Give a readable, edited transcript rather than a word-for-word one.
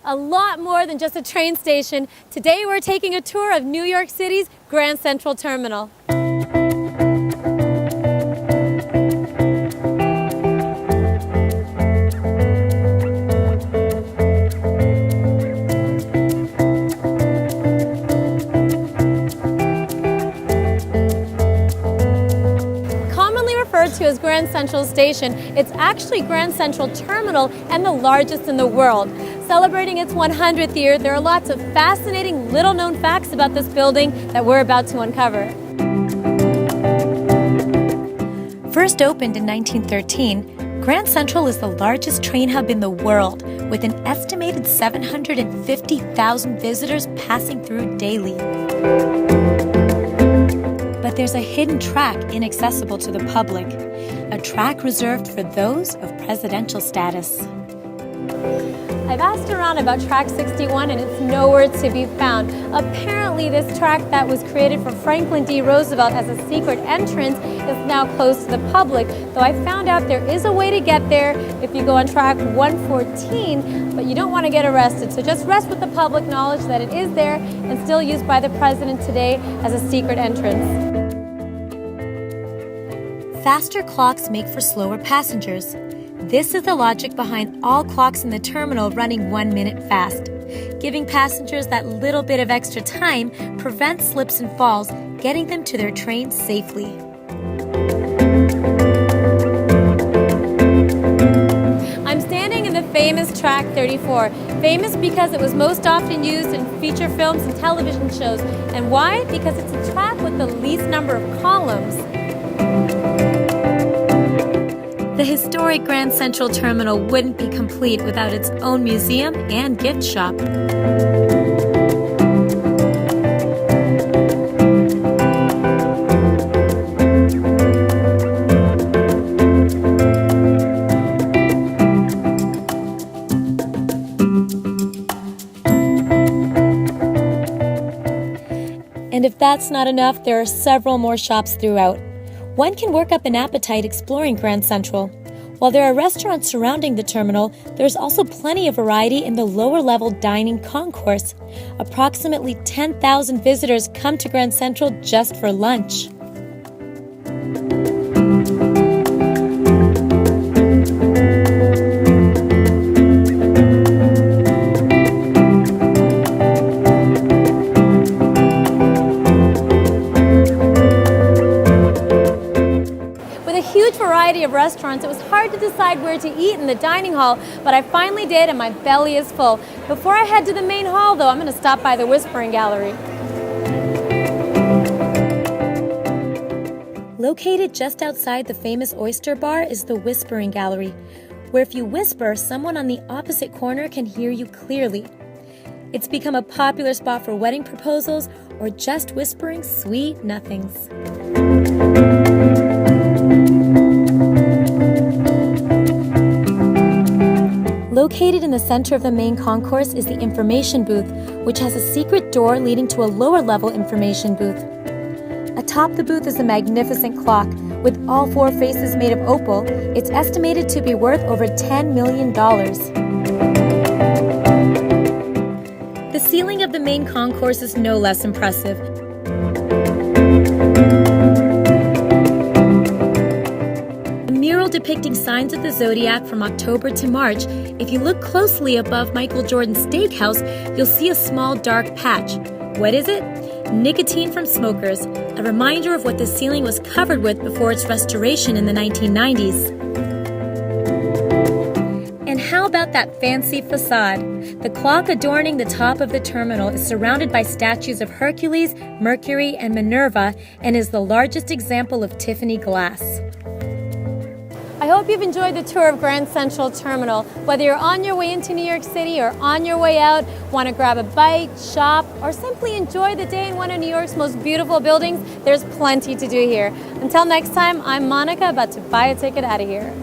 a lot more than just a train station. Today we're taking a tour of New York City's Grand Central Terminal. To as Grand Central Station, it's actually Grand Central Terminal and the largest in the world. Celebrating its 100th year, there are lots of fascinating little-known facts about this building that we're about to uncover. First opened in 1913, Grand Central is the largest train hub in the world, with an estimated 750,000 visitors passing through daily. But there's a hidden track inaccessible to the public, a track reserved for those of presidential status. I've asked around about track 61 and it's nowhere to be found. Apparently this track that was created for Franklin D. Roosevelt as a secret entrance is now closed to the public, though I found out there is a way to get there if you go on track 114, but you don't want to get arrested. So just rest with the public knowledge that it is there and still used by the president today as a secret entrance. Faster clocks make for slower passengers. This is the logic behind all clocks in the terminal running 1 minute fast. Giving passengers that little bit of extra time prevents slips and falls, getting them to their trains safely. I'm standing in the famous track 34. Famous because it was most often used in feature films and television shows. And why? Because it's a track with the least number of columns. The historic Grand Central Terminal wouldn't be complete without its own museum and gift shop. And if that's not enough, there are several more shops throughout. One can work up an appetite exploring Grand Central. While there are restaurants surrounding the terminal, there's also plenty of variety in the lower-level dining concourse. Approximately 10,000 visitors come to Grand Central just for lunch. Variety of restaurants, it was hard to decide where to eat in the dining hall, but I finally did and my belly is full. Before I head to the main hall though, I'm going to stop by the Whispering Gallery. Located just outside the famous oyster bar is the Whispering Gallery, where if you whisper, someone on the opposite corner can hear you clearly. It's become a popular spot for wedding proposals or just whispering sweet nothings. Located in the center of the main concourse is the information booth, which has a secret door leading to a lower-level information booth. Atop the booth is a magnificent clock. With all four faces made of opal, it's estimated to be worth over $10 million. The ceiling of the main concourse is no less impressive. Depicting signs of the zodiac from October to March. If you look closely above Michael Jordan's steakhouse, you'll see a small dark patch. What is it? Nicotine from smokers, a reminder of what the ceiling was covered with before its restoration in the 1990s. And how about that fancy facade? The clock adorning the top of the terminal is surrounded by statues of Hercules, Mercury, and Minerva, and is the largest example of Tiffany glass. I hope you've enjoyed the tour of Grand Central Terminal. Whether you're on your way into New York City or on your way out, want to grab a bite, shop, or simply enjoy the day in one of New York's most beautiful buildings, there's plenty to do here. Until next time, I'm Monica, about to buy a ticket out of here.